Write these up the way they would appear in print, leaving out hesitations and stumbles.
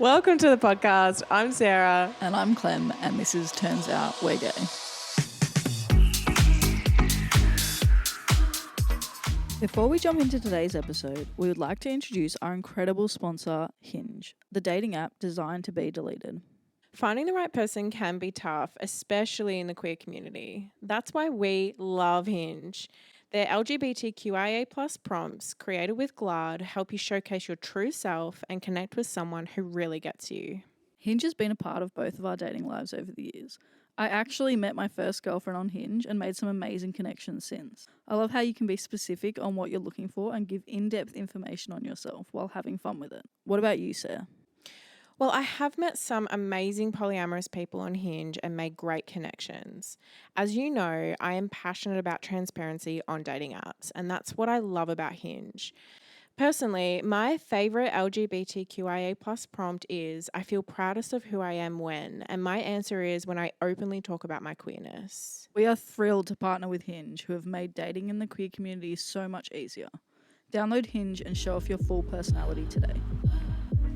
Welcome to the podcast. I'm Sarah. And I'm Clem, and this is Turns Out We're Gay. Before we jump into today's episode, we would like to introduce our incredible sponsor, Hinge, the dating app designed to be deleted. Finding the right person can be tough, especially in the queer community. That's why we love Hinge. Their LGBTQIA+ prompts, created with GLAD, help you showcase your true self and connect with someone who really gets you. Hinge has been a part of both of our dating lives over the years. I actually met my first girlfriend on Hinge and made some amazing connections since. I love how you can be specific on what you're looking for and give in-depth information on yourself while having fun with it. What about you, Sarah? Well, I have met some amazing polyamorous people on Hinge and made great connections. As you know, I am passionate about transparency on dating apps, and that's what I love about Hinge. Personally, my favorite LGBTQIA+ prompt is, I feel proudest of who I am when, and my answer is when I openly talk about my queerness. We are thrilled to partner with Hinge, who have made dating in the queer community so much easier. Download Hinge and show off your full personality today.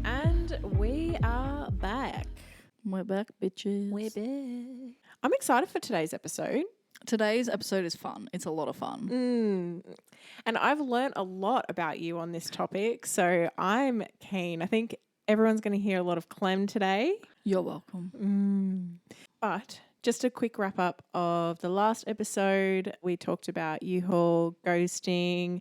And we are back. We're back, bitches. We're back. I'm excited for today's episode. Today's episode is fun. It's a lot of fun. And I've learnt a lot about you on this topic, so I'm keen. I think everyone's going to hear a lot of Clem today. You're welcome. But just a quick wrap up of the last episode. We talked about U-Haul, ghosting.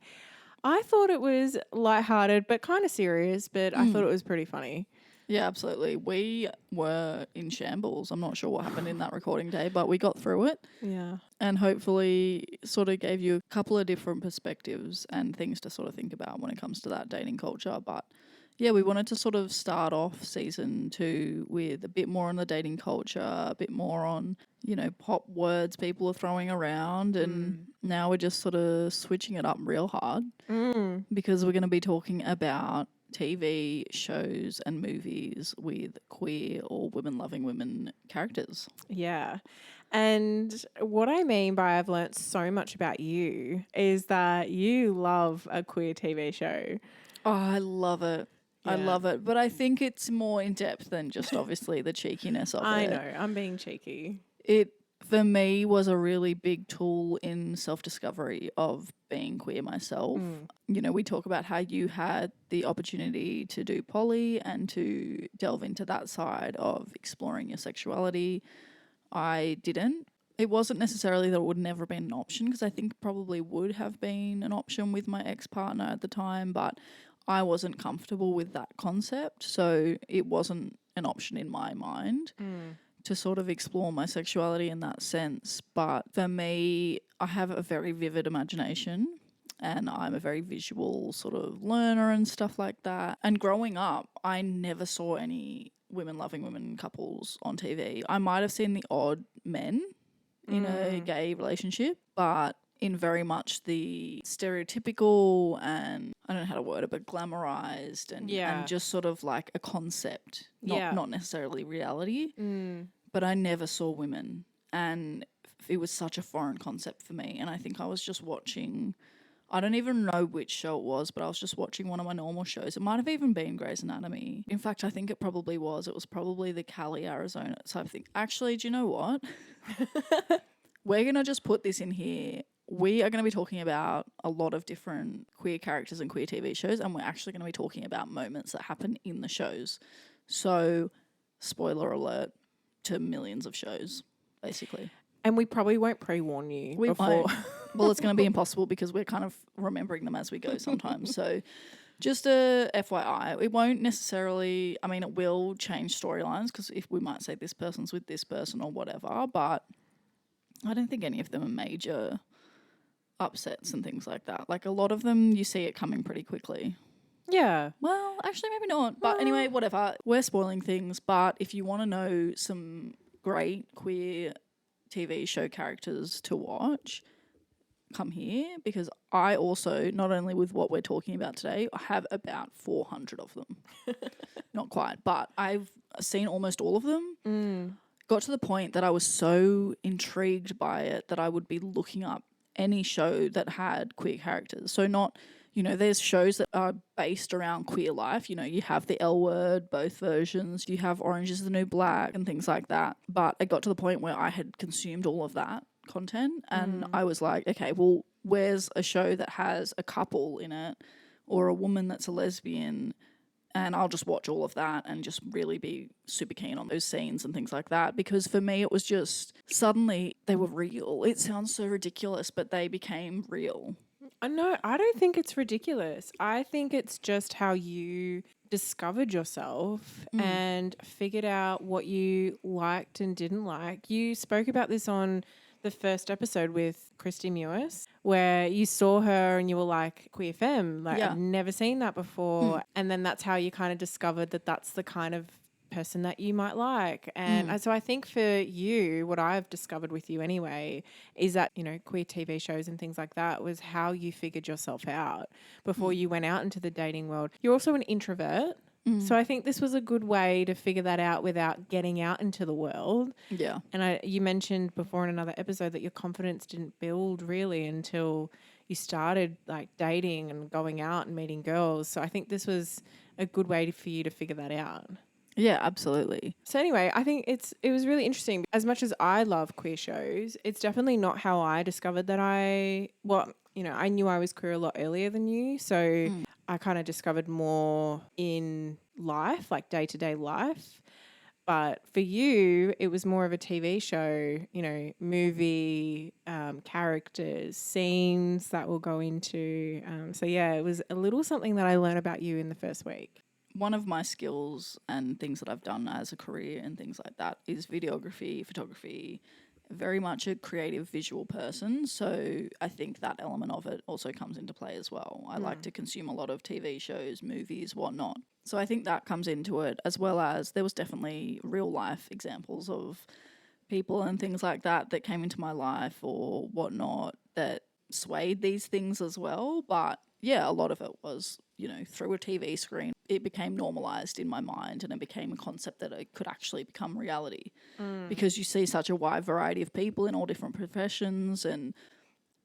I thought it was lighthearted but kind of serious, but I thought it was pretty funny. Yeah, absolutely. We were in shambles. I'm not sure what happened in that recording day, but we got through it. Yeah. And hopefully sort of gave you a couple of different perspectives and things to sort of think about when it comes to that dating culture. But yeah, we wanted to sort of start off season 2 with a bit more on the dating culture, a bit more on, you know, pop words people are throwing around. And now we're just sort of switching it up real hard because we're going to be talking about TV shows and movies with queer or women-loving women characters. Yeah. And what I mean by I've learnt so much about you is that you love a queer TV show. Oh, I love it. Yeah. I love it. But I think it's more in-depth than just obviously the cheekiness of it. I know. I'm being cheeky. It, for me, was a really big tool in self-discovery of being queer myself. You know, we talk about how you had the opportunity to do poly and to delve into that side of exploring your sexuality. I didn't. It wasn't necessarily that it would never been an option, because I think probably would have been an option with my ex-partner at the time, but I wasn't comfortable with that concept, so it wasn't an option in my mind to sort of explore my sexuality in that sense. But for me, I have a very vivid imagination and I'm a very visual sort of learner and stuff like that. And growing up, I never saw any women-loving women couples on TV. I might have seen the odd men in a gay relationship, but in very much the stereotypical and, I don't know how to word it, but glamorized and just sort of like a concept, not necessarily reality. But I never saw women, and it was such a foreign concept for me. And I think I was just watching, I don't even know which show it was, but I was just watching one of my normal shows. It might have even been Grey's Anatomy. In fact, I think it probably was. It was probably the Cali, Arizona type thing. Actually, do you know what? We're going to just put this in here. We are going to be talking about a lot of different queer characters and queer TV shows, and we're actually going to be talking about moments that happen in the shows. So, spoiler alert to millions of shows, basically. And we probably won't pre-warn you before. Well, it's going to be impossible because we're kind of remembering them as we go sometimes. So, just a FYI, it won't necessarily, I mean, it will change storylines because if we might say this person's with this person or whatever, but I don't think any of them are major upsets and things like that. Like a lot of them, you see it coming pretty quickly. Yeah. Well, actually, maybe not. But anyway, whatever. We're spoiling things. But if you want to know some great queer TV show characters to watch, come here, because I also, not only with what we're talking about today, I have about 400 of them. Not quite, but I've seen almost all of them. Got to the point that I was so intrigued by it that I would be looking up any show that had queer characters. So not You know, there's shows that are based around queer life. You know, you have the L Word, both versions. You have Orange is the New Black and things like that. But it got to the point where I had consumed all of that content and I was like, okay, well, where's a show that has a couple in it or a woman that's a lesbian? And I'll just watch all of that and just really be super keen on those scenes and things like that. Because for me, it was just suddenly they were real. It sounds so ridiculous, but they became real. No, I don't think it's ridiculous. I think it's just how you discovered yourself and figured out what you liked and didn't like. You spoke about this on the first episode with Christy Mewis, where you saw her and you were like, queer femme, like Yeah. I've never seen that before. And then that's how you kind of discovered that that's the kind of person that you might like. And so I think for you, what I've discovered with you anyway, is that, you know, queer TV shows and things like that was how you figured yourself out before you went out into the dating world. You're also an introvert. So I think this was a good way to figure that out without getting out into the world. Yeah. And you mentioned before in another episode that your confidence didn't build really until you started like dating and going out and meeting girls. So I think this was a good way for you to figure that out. Yeah, absolutely. So anyway, I think it was really interesting. As much as I love queer shows, it's definitely not how I discovered that I knew I was queer a lot earlier than you. So I kind of discovered more in life, like day-to-day life. But for you, it was more of a TV show, you know, movie, characters, scenes that we'll go into. So yeah, it was a little something that I learned about you in the first week. One of my skills and things that I've done as a career and things like that is videography, photography, very much a creative visual person. So I think that element of it also comes into play as well. I like to consume a lot of TV shows, movies, whatnot. So I think that comes into it, as well as there was definitely real life examples of people and things like that that came into my life or whatnot that swayed these things as well. But yeah, a lot of it was, you know, through a TV screen. It became normalized in my mind and it became a concept that it could actually become reality because you see such a wide variety of people in all different professions and,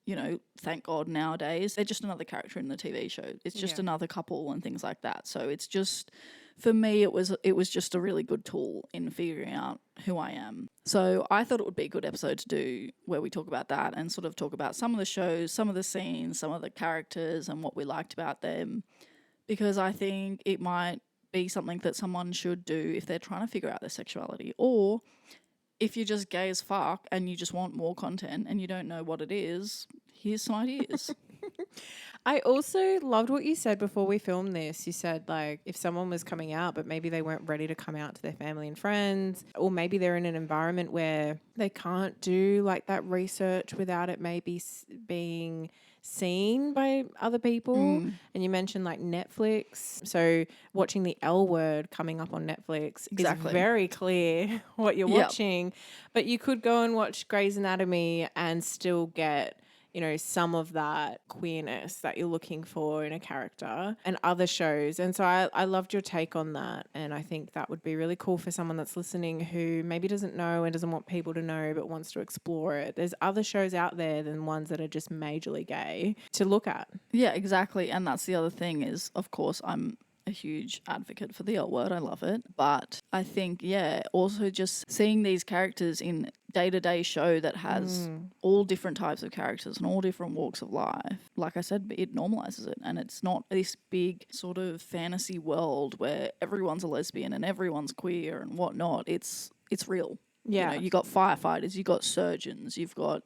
you know, thank God nowadays they're just another character in the TV show. It's just another couple and things like that. So it's just, for me, it was just a really good tool in figuring out who I am. So I thought it would be a good episode to do where we talk about that and sort of talk about some of the shows, some of the scenes, some of the characters and what we liked about them, because I think it might be something that someone should do if they're trying to figure out their sexuality, or if you're just gay as fuck and you just want more content and you don't know what it is, here's some ideas. I also loved what you said before we filmed this. You said, like, if someone was coming out, but maybe they weren't ready to come out to their family and friends, or maybe they're in an environment where they can't do like that research without it maybe being seen by other people. And you mentioned like Netflix. So watching the L Word coming up on Netflix is very clear what you're watching. But you could go and watch Grey's Anatomy and still get, you know, some of that queerness that you're looking for in a character and other shows. And so I loved your take on that. And I think that would be really cool for someone that's listening who maybe doesn't know and doesn't want people to know but wants to explore it. There's other shows out there than ones that are just majorly gay to look at. Yeah, exactly. And that's the other thing is, of course, I'm a huge advocate for the L Word. I love it. But I think, yeah, also just seeing these characters in day-to-day show that has all different types of characters and all different walks of life, like I said, it normalizes it. And it's not this big sort of fantasy world where everyone's a lesbian and everyone's queer and whatnot. It's real. Yeah. You know, you got firefighters, you got surgeons, you've got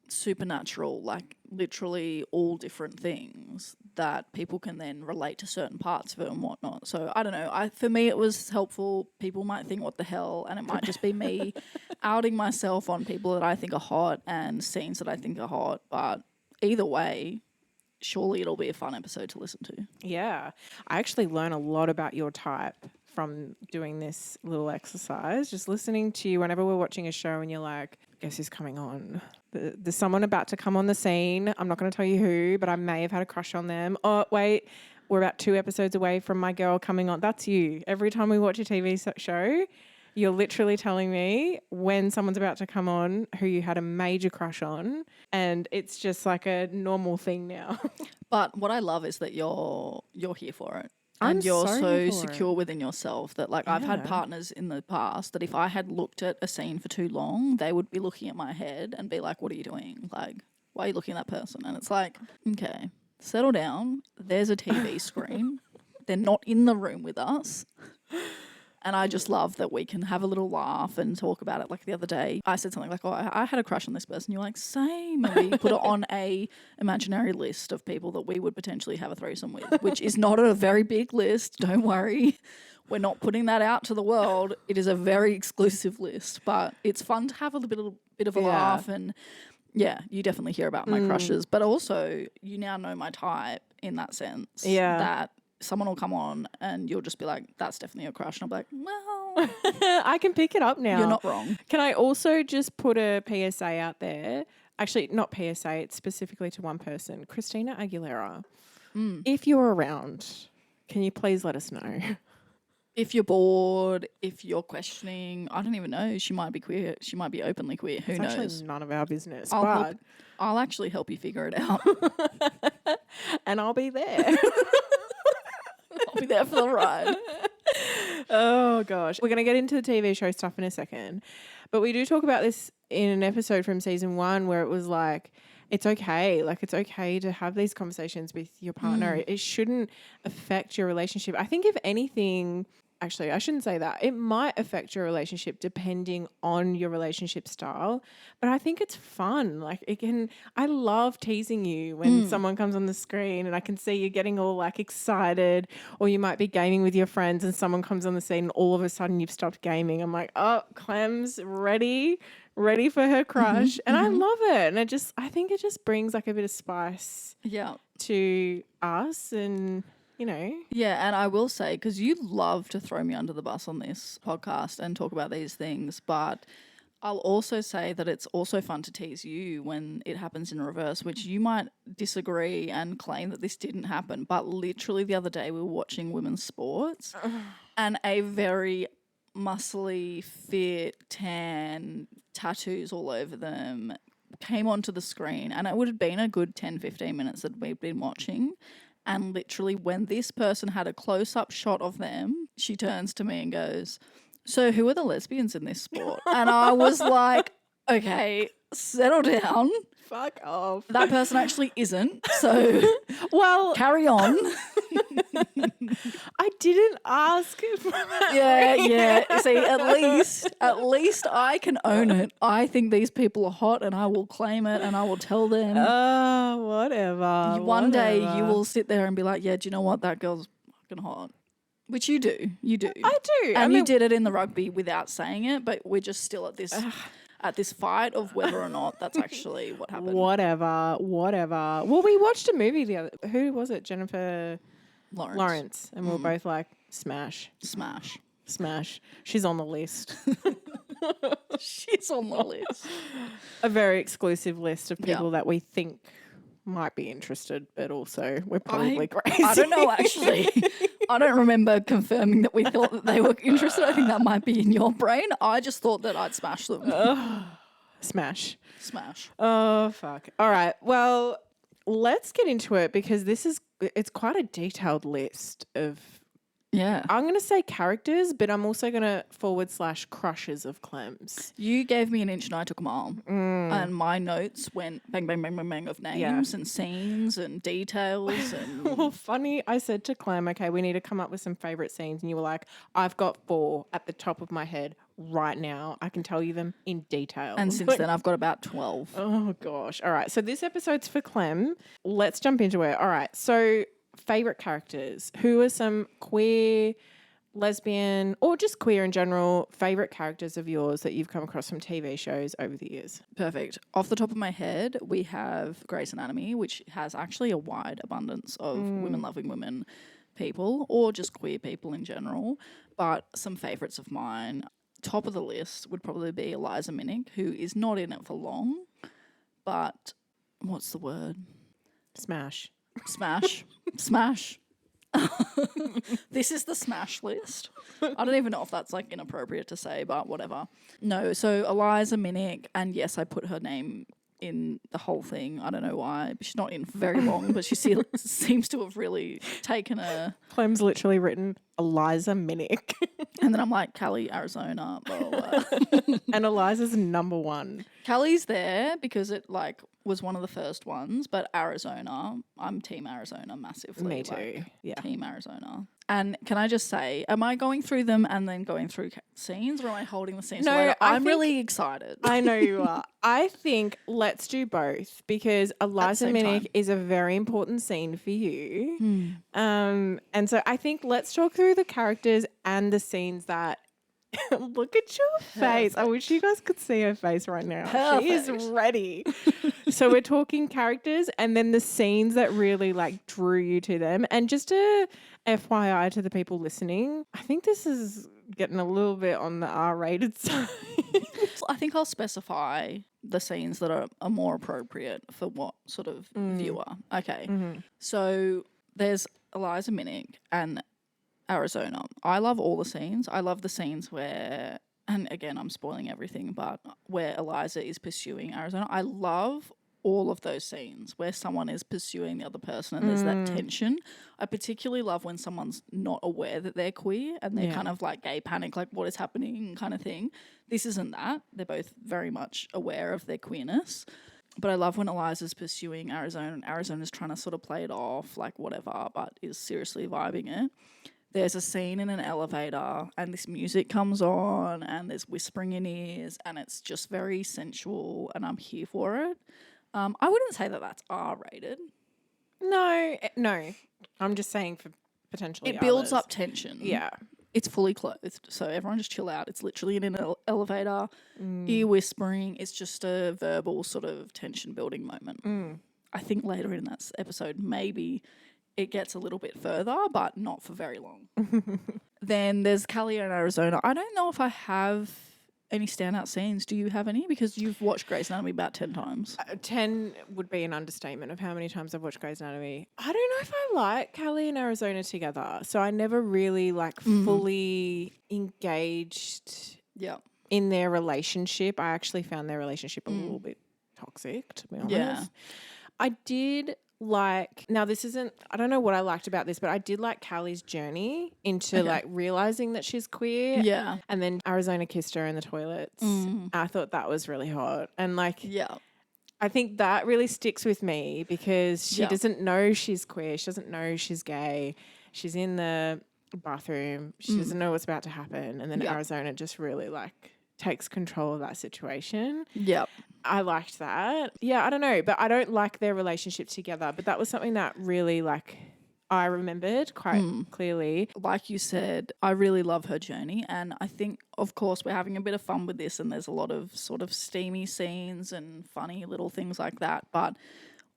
supernatural, like literally all different things that people can then relate to certain parts of it and whatnot. So I don't know. For me, it was helpful. People might think, what the hell? And it might just be me outing myself on people that I think are hot and scenes that I think are hot. But either way, surely it'll be a fun episode to listen to. Yeah. I actually learn a lot about your type from doing this little exercise, just listening to you whenever we're watching a show and you're like, guess who's coming on? There's someone about to come on the scene. I'm not going to tell you who, but I may have had a crush on them. Oh, wait, we're about 2 episodes away from my girl coming on. That's you. Every time we watch a TV show, You're literally telling me when someone's about to come on who you had a major crush on, and it's just like a normal thing now. But what I love is that you're here for it. I'm And you're so so here for secure it. within yourself that, like, I've had Yeah. partners in the past that if I had looked at a scene for too long, they would be looking at my head and be like, what are you doing? Like, why are you looking at that person? And it's like, okay, settle down. There's a TV screen. They're not in the room with us. And I just love that we can have a little laugh and talk about it. Like the other day, I said something like, oh, I had a crush on this person. You're like, same. And we put it on a imaginary list of people that we would potentially have a threesome with, which is not a very big list. Don't worry. We're not putting that out to the world. It is a very exclusive list, but it's fun to have a little bit of a laugh. And yeah, you definitely hear about my crushes, but also you now know my type in that sense. Yeah. That someone will come on and you'll just be like, that's definitely a crush. And I'll be like, well, I can pick it up now. you're not wrong. Can I also just put a PSA out there? Actually, not PSA, it's specifically to one person, Christina Aguilera. If you're around, can you please let us know? If you're bored, if you're questioning, I don't even know. She might be queer. She might be openly queer. Who It's knows? actually none of our business, I'll actually help you figure it out. and I'll be there. I'll be there for the ride. Oh, gosh. We're going to get into the TV show stuff in a second. But we do talk about this in an episode from season 1 where it was like, it's okay. Like, it's okay to have these conversations with your partner. It shouldn't affect your relationship. I think if anything, actually, I shouldn't say that. It might affect your relationship depending on your relationship style. But I think it's fun. Like, I love teasing you when someone comes on the screen and I can see you getting all like excited, or you might be gaming with your friends and someone comes on the scene and all of a sudden you've stopped gaming. I'm like, oh, Clem's ready for her crush. And I love it. And I think it just brings like a bit of spice to us and, you know. Yeah, and I will say, because you love to throw me under the bus on this podcast and talk about these things, but I'll also say that it's also fun to tease you when it happens in reverse, which you might disagree and claim that this didn't happen. But literally the other day we were watching women's sports and a very muscly, fit, tan, tattoos all over them came onto the screen, and it would have been a good 10-15 minutes that we'd been watching. And literally when this person had a close-up shot of them, she turns to me and goes, so who are the lesbians in this sport? And I was like, okay, settle down. Fuck off. That person actually isn't. So well, carry on. I didn't ask for that. Yeah. See, at least I can own it. I think these people are hot and I will claim it and I will tell them. Whatever. One day you will sit there and be like, yeah, do you know what? That girl's fucking hot. Which you do. You do. I do. And you did it in the rugby without saying it, but we're just still at this fight of whether or not that's actually what happened. Whatever. Well, we watched a movie who was it? Jennifer Lawrence. And we were both like, smash. She's on the list. She's on the list. A very exclusive list of people that we think might be interested, but also we're probably crazy. I don't know, actually. I don't remember confirming that we thought that they were interested. I think that might be in your brain. I just thought that I'd smash them. Smash. Oh, fuck. All right. Well, let's get into it because it's quite a detailed list of, I'm going to say characters, but I'm also going to / crushes of Clem's. You gave me an inch and I took a mile. And my notes went bang, bang, bang, bang, bang of names and scenes and details. And well, funny, I said to Clem, okay, we need to come up with some favourite scenes. And you were like, I've got 4 at the top of my head right now. I can tell you them in detail. And since then, I've got about 12. Oh, gosh. All right. So this episode's for Clem. Let's jump into it. All right. So favourite characters. Who are some queer, lesbian, or just queer in general, favourite characters of yours that you've come across from TV shows over the years? Perfect. Off the top of my head, we have Grey's Anatomy, which has actually a wide abundance of women loving women people, or just queer people in general. But some favourites of mine, top of the list would probably be Eliza Minnick, who is not in it for long, but what's the word? Smash. This is the smash list. I don't even know if that's like inappropriate to say, but whatever. No, so Eliza Minnick, and yes, I put her name in the whole thing. I don't know why. She's not in for very long, but she seems to have really taken a... Clem's literally written Eliza Minnick. And then I'm like, Cali, Arizona, blah, blah, blah. And Eliza's number one. Cali's there because it like was one of the first ones, but Arizona, I'm team Arizona massively. Me too. Like, Yeah. Team Arizona. And can I just say, am I going through them and then going through scenes, or am I holding the scenes? No, later? I I'm think- really excited. I know you are. I think let's do both because Eliza same Minnick time. is a very important scene for you. And so I think let's talk through the characters and the scenes that look at your face. I wish you guys could see her face right now. She is ready. So we're talking characters and then the scenes that really like drew you to them. And just a FYI to the people listening, I think this is getting a little bit on the R-rated side. I think I'll specify the scenes that are more appropriate for what sort of viewer. Okay. So there's Eliza Minnick and Arizona. I love all the scenes. I love the scenes where, and again, I'm spoiling everything, but where Eliza is pursuing Arizona. I love all of those scenes where someone is pursuing the other person and there's that tension. I particularly love when someone's not aware that they're queer and they're kind of like gay panic, like what is happening kind of thing. This isn't that. They're both very much aware of their queerness. But I love when Eliza's pursuing Arizona and Arizona's trying to sort of play it off like whatever, but is seriously vibing it. There's a scene in an elevator and this music comes on and there's whispering in ears and it's just very sensual and I'm here for it. I wouldn't say that that's R-rated. No. I'm just saying for potentially It builds others. up tension. Yeah. It's fully clothed, so everyone just chill out. It's literally in an elevator, ear whispering. It's just a verbal sort of tension building moment. I think later in that episode, maybe it gets a little bit further, but not for very long. Then there's Cali and Arizona. I don't know if I have any standout scenes. Do you have any? Because you've watched Grey's Anatomy about 10 times. 10 would be an understatement of how many times I've watched Grey's Anatomy. I don't know if I like Callie and Arizona together. So I never really like fully engaged Yeah. in their relationship. I actually found their relationship a little bit toxic, to be honest. Yeah. I did like, now this isn't, I don't know what I liked about this, but I did like Callie's journey into like realizing that she's queer. Yeah. And then Arizona kissed her in the toilets. I thought that was really hot. And like, Yeah. I think that really sticks with me because she doesn't know she's queer. She doesn't know she's gay. She's in the bathroom. She doesn't know what's about to happen. And then Arizona just really like takes control of that situation. Yep. I liked that. Yeah, I don't know, but I don't like their relationship together. But that was something that really like I remembered quite clearly. Like you said, I really love her journey. And I think, of course, we're having a bit of fun with this and there's a lot of sort of steamy scenes and funny little things like that. But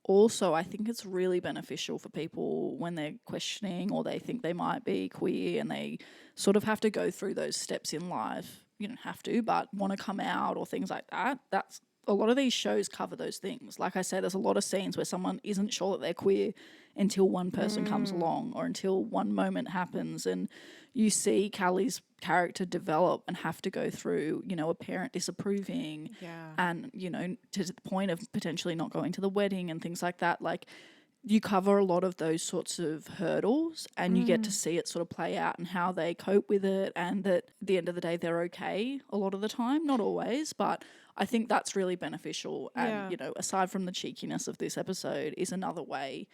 also, I think it's really beneficial for people when they're questioning or they think they might be queer and they sort of have to go through those steps in life. You don't have to, but want to come out or things like that. That's a lot of these shows cover those things. Like I said, there's a lot of scenes where someone isn't sure that they're queer until one person comes along or until one moment happens and you see Callie's character develop and have to go through, you know, a parent disapproving and, you know, to the point of potentially not going to the wedding and things like that. Like you cover a lot of those sorts of hurdles and you get to see it sort of play out and how they cope with it and that at the end of the day they're okay a lot of the time, not always, but I think that's really beneficial and, you know, aside from the cheekiness of this episode is another way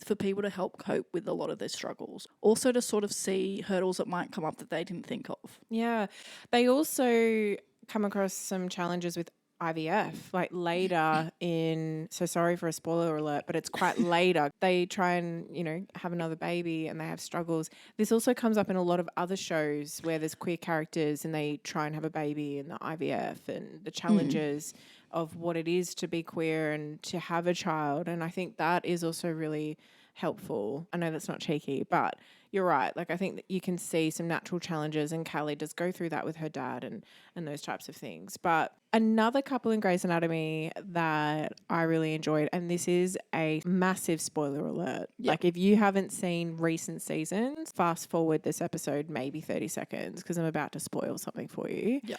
for people to help cope with a lot of their struggles. Also to sort of see hurdles that might come up that they didn't think of. Yeah. They also come across some challenges with IVF, like later in, so sorry for a spoiler alert, but it's quite later. They try and, you know, have another baby and they have struggles. This also comes up in a lot of other shows where there's queer characters and they try and have a baby in the IVF and the challenges of what it is to be queer and to have a child. And I think that is also really helpful. I know that's not cheeky, but you're right. Like, I think that you can see some natural challenges, and Callie does go through that with her dad and those types of things. But another couple in Grey's Anatomy that I really enjoyed, and this is a massive spoiler alert. Yep. Like, if you haven't seen recent seasons, fast forward this episode maybe 30 seconds because I'm about to spoil something for you. Yeah.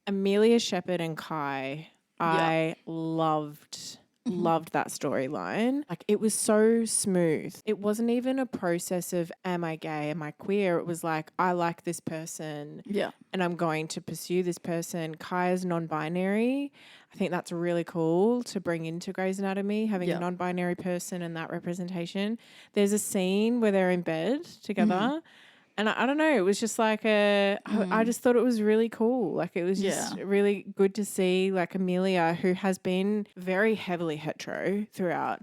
Amelia Shepherd and Kai, I loved that storyline. Like, it was so smooth. It wasn't even a process of, am I gay? Am I queer? It was like, I like this person and I'm going to pursue this person. Kai is non-binary. I think that's really cool to bring into Grey's Anatomy, having a non-binary person and that representation. There's a scene where they're in bed together. And I don't know, it was just like I just thought it was really cool. Like, it was just really good to see, like, Amelia, who has been very heavily hetero throughout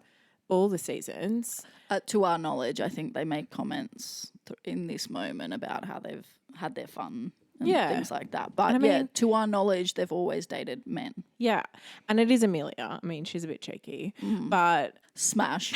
all the seasons. To our knowledge, I think they make comments in this moment about how they've had their fun and things like that. But, to our knowledge, they've always dated men. Yeah. And it is Amelia. I mean, she's a bit cheeky. But smash.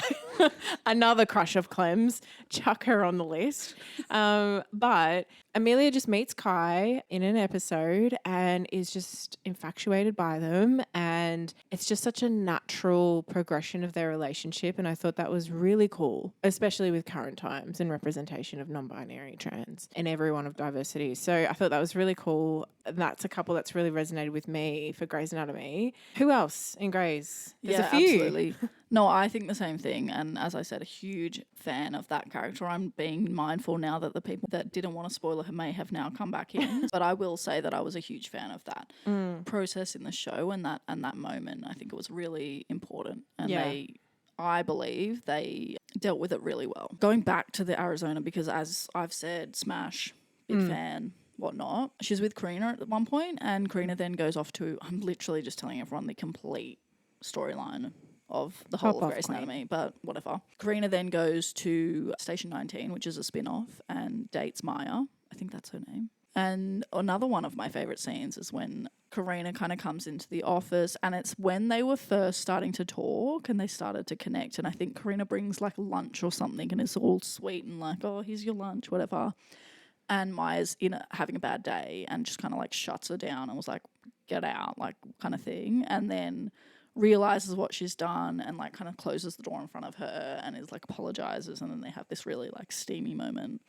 Another crush of Clem's. Chuck her on the list. But Amelia just meets Kai in an episode and is just infatuated by them. And it's just such a natural progression of their relationship. And I thought that was really cool, especially with current times and representation of non-binary, trans, and everyone of diversity. So I thought that was really cool. That's a couple that's really resonated with me for Grey's Anatomy. Who else in Grey's? There's a few. Absolutely. No, I think the same thing. And as I said, a huge fan of that character. I'm being mindful now that the people that didn't want to spoil her may have now come back in. But I will say that I was a huge fan of that process in the show and that moment. I think it was really important. And I believe they dealt with it really well. Going back to the Arizona, because as I've said, smash, big fan, whatnot. She's with Karina at one point, and Karina then goes off to, I'm literally just telling everyone the complete storyline of the whole of Grey's Anatomy, but whatever. Karina then goes to Station 19, which is a spin-off, and dates Maya. I think that's her name. And another one of my favourite scenes is when Karina kind of comes into the office, and it's when they were first starting to talk and they started to connect. And I think Karina brings like lunch or something and it's all sweet and like, oh, here's your lunch, whatever. And Maya's having a bad day and just kind of like shuts her down and was like, get out, like kind of thing. And then realizes what she's done and like kind of closes the door in front of her and is like apologizes, and then they have this really like steamy moment.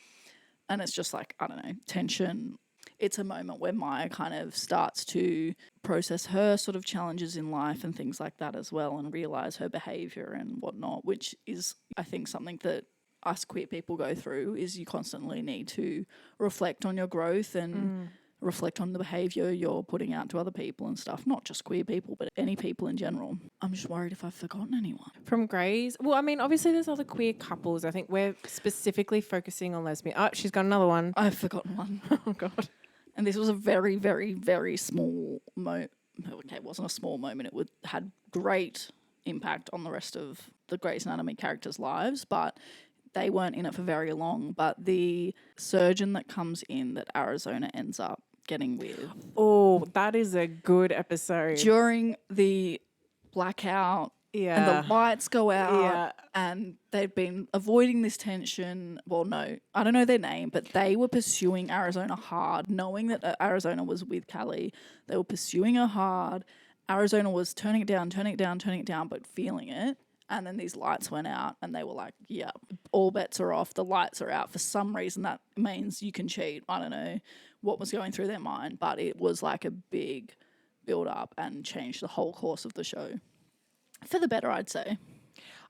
And it's just like, I don't know, tension. It's a moment where Maya kind of starts to process her sort of challenges in life and things like that as well, and realize her behavior and whatnot, which is, I think, something that us queer people go through, is you constantly need to reflect on your growth and reflect on the behaviour you're putting out to other people and stuff, not just queer people, but any people in general. I'm just worried if I've forgotten anyone. From Grey's? Well, I mean, obviously there's other queer couples. I think we're specifically focusing on lesbian. Oh, she's got another one. I've forgotten one. Oh, God. And this was a very, very, very small moment. Okay, it wasn't a small moment. It had great impact on the rest of the Grey's Anatomy characters' lives, but they weren't in it for very long. But the surgeon that comes in that Arizona ends up getting with. Oh, that is a good episode. During the blackout and the lights go out and they've been avoiding this tension. Well, no, I don't know their name, but they were pursuing Arizona hard, knowing that Arizona was with Callie. They were pursuing her hard. Arizona was turning it down, but feeling it. And then these lights went out and they were like, yeah, all bets are off. The lights are out. For some reason, that means you can cheat. I don't know what was going through their mind, but it was like a big build up and changed the whole course of the show. For the better, I'd say.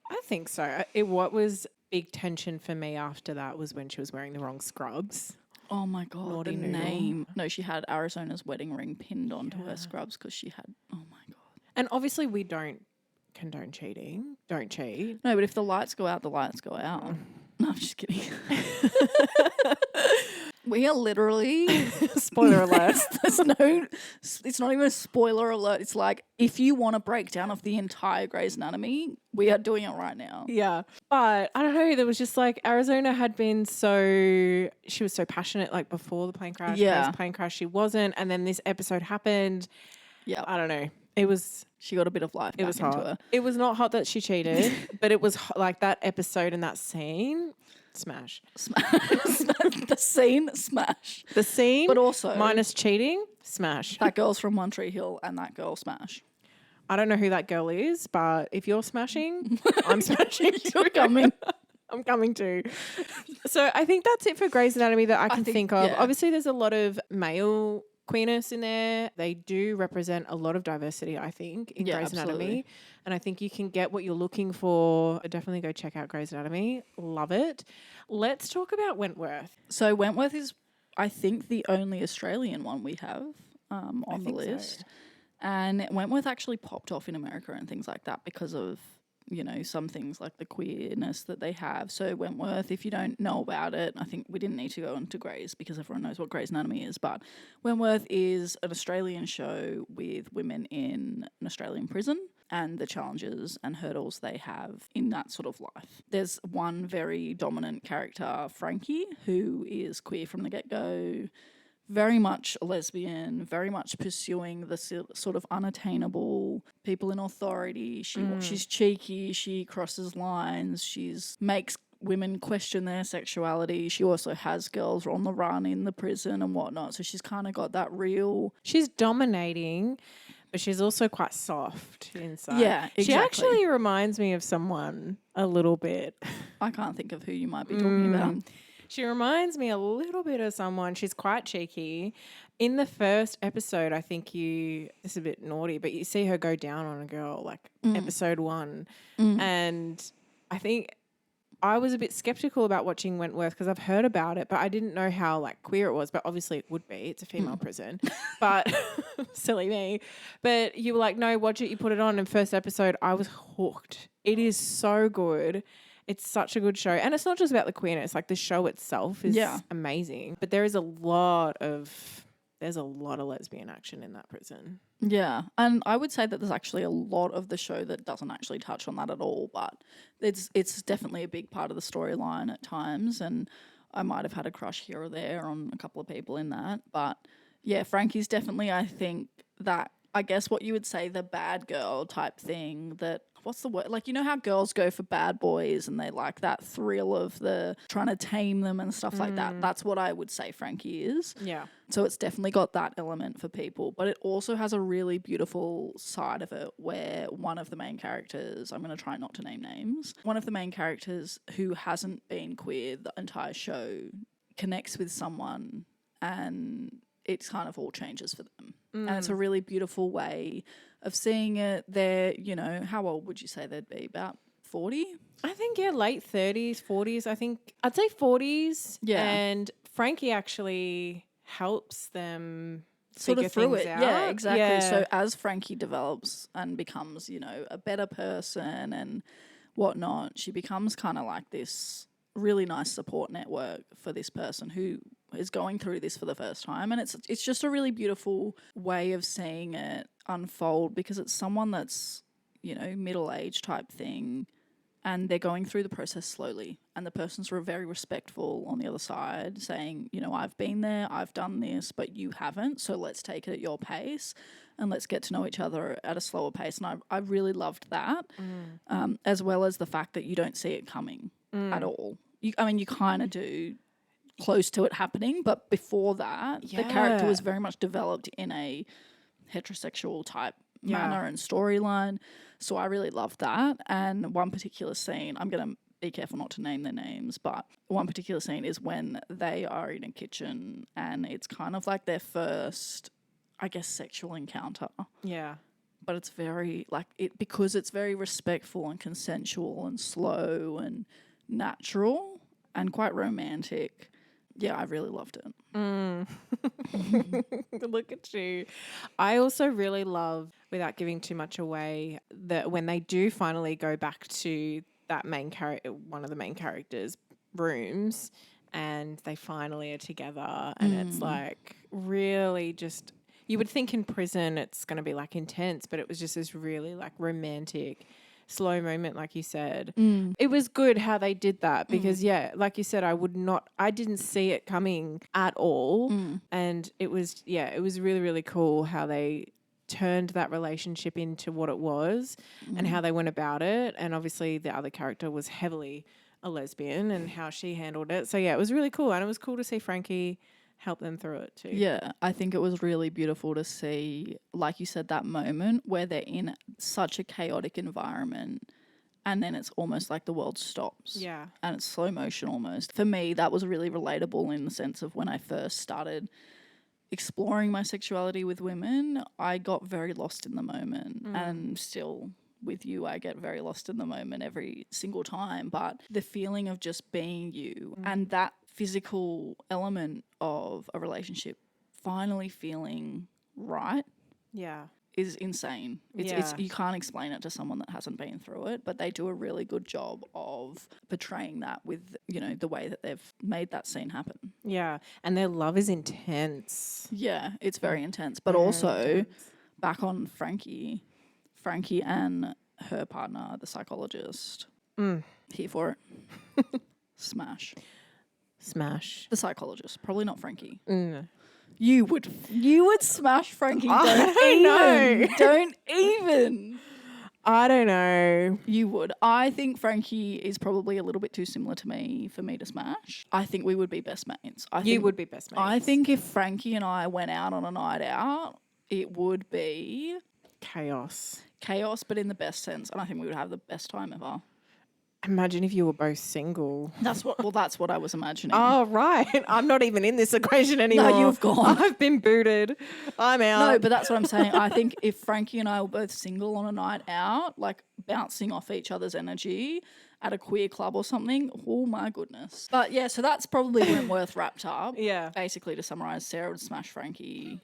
I think so. What was big tension for me after that was when she was wearing the wrong scrubs. Oh my God, Naughty the noodle. name. No, she had Arizona's wedding ring pinned onto her scrubs because she had, oh my God. And obviously we don't condone cheating. Don't cheat. No, but if the lights go out, the lights go out. No, I'm just kidding. We are literally Spoiler alert. It's not even a spoiler alert. It's like, if you want a breakdown of the entire Grey's Anatomy, we are doing it right now. Yeah. But I don't know, there was just like Arizona had been she was so passionate like before the plane crash. Yeah. Post plane crash she wasn't. And then this episode happened. Yeah. I don't know. She got a bit of life back into her. It was not hot that she cheated, but it was like that episode and that scene. Smash. The scene, smash. The scene, But also minus cheating, smash. that girl's from One Tree Hill and that girl, smash. I don't know who that girl is, but if you're smashing, I'm smashing. You're coming. I'm coming too. So I think that's it for Grey's Anatomy that I can think of. yeah. Obviously, there's a lot of male queerness in there. They do represent a lot of diversity, I think, in Grey's Anatomy. And I think you can get what you're looking for. Definitely go check out Grey's Anatomy. Love it. Let's talk about Wentworth. So Wentworth is, I think, the only Australian one we have on the list. So. And Wentworth actually popped off in America and things like that because of, you know, some things like the queerness that they have. So Wentworth, if you don't know about it, I think we didn't need to go into Grey's because everyone knows what Grey's Anatomy is, but Wentworth is an Australian show with women in an Australian prison and the challenges and hurdles they have in that sort of life. There's one very dominant character, Frankie, who is queer from the get-go, very much a lesbian, very much pursuing the sort of unattainable people in authority. She's cheeky, she crosses lines, makes women question their sexuality. She also has girls on the run in the prison and whatnot. So she's kind of got that real... She's dominating, but she's also quite soft inside. Yeah, exactly. She actually reminds me of someone a little bit. I can't think of who you might be talking about. She reminds me a little bit of someone. She's quite cheeky. In the first episode, I think this is a bit naughty, but you see her go down on a girl, like episode 1. And I think I was a bit skeptical about watching Wentworth because I've heard about it, but I didn't know how like queer it was. But obviously it would be. It's a female prison. But silly me. But you were like, no, watch it. You put it on. And first episode, I was hooked. It is so good. It's such a good show. And it's not just about the queerness. Like the show itself is amazing. But there's a lot of lesbian action in that prison. Yeah. And I would say that there's actually a lot of the show that doesn't actually touch on that at all. But it's definitely a big part of the storyline at times. And I might have had a crush here or there on a couple of people in that. But yeah, Frankie's definitely, I think, that, I guess what you would say, the bad girl type thing that, what's the word? Like, you know how girls go for bad boys and they like that thrill of the trying to tame them and stuff like that. That's what I would say Frankie is. Yeah. So it's definitely got that element for people, but it also has a really beautiful side of it where one of the main characters, I'm going to try not to name names, one of the main characters who hasn't been queer the entire show connects with someone and it kind of all changes for them. And it's a really beautiful way of seeing it. They're, you know, how old would you say they'd be? About 40? I think, yeah, late 30s, 40s. I think I'd say 40s. Yeah. And Frankie actually helps them sort figure of through things it. out. Yeah, exactly. Yeah. So as Frankie develops and becomes, you know, a better person and whatnot, she becomes kind of like this really nice support network for this person who is going through this for the first time. And it's just a really beautiful way of seeing it unfold because it's someone that's, you know, middle-aged type thing and they're going through the process slowly and the person's very respectful on the other side saying, you know, I've been there, I've done this, but you haven't, so let's take it at your pace and let's get to know each other at a slower pace. And I really loved that, as well as the fact that you don't see it coming at all. You kind of do close to it happening, but before that, the character was very much developed in a heterosexual type manner and storyline. So I really loved that. And one particular scene, I'm going to be careful not to name their names, but one particular scene is when they are in a kitchen and it's kind of like their first, I guess, sexual encounter. Yeah. But it's very, like, because it's very respectful and consensual and slow and natural and quite romantic. Yeah, I really loved it. Look at you. I also really love, without giving too much away, that when they do finally go back to that main character, one of the main characters' rooms, and they finally are together, and it's like really just, you would think in prison it's going to be like intense, but it was just this really like romantic, slow moment, like you said. It was good how they did that because, yeah, like you said, I didn't see it coming at all. And it was really, really cool how they turned that relationship into what it was and how they went about it. And obviously the other character was heavily a lesbian and how she handled it. So, yeah, it was really cool. And it was cool to see Frankie help them through it too. Yeah, I think it was really beautiful to see, like you said, that moment where they're in such a chaotic environment and then it's almost like the world stops. Yeah. And it's slow motion almost. For me, that was really relatable in the sense of when I first started exploring my sexuality with women, I got very lost in the moment. And still with you, I get very lost in the moment every single time. But the feeling of just being you and that physical element of a relationship finally feeling right Yeah. is insane. It's you can't explain it to someone that hasn't been through it, but they do a really good job of portraying that with, you know, the way that they've made that scene happen. Yeah. And their love is intense. Yeah, it's very intense. But Very also intense. back on Frankie and her partner, the psychologist. Here for it. Smash. The psychologist, probably not Frankie. You would smash Frankie. Don't even. I don't know. You would. I think Frankie is probably a little bit too similar to me for me to smash. I think we would be best mates. You would be best mates. I think if Frankie and I went out on a night out, it would be chaos, but in the best sense. And I think we would have the best time ever. Imagine if you were both single. That's what I was imagining. Oh, right. I'm not even in this equation anymore. No, you've gone. I've been booted. I'm out. No, but that's what I'm saying. I think if Frankie and I were both single on a night out, like bouncing off each other's energy at a queer club or something, oh my goodness. But yeah, so that's probably Wentworth wrapped up. Yeah. Basically, to summarise, Sarah would smash Frankie.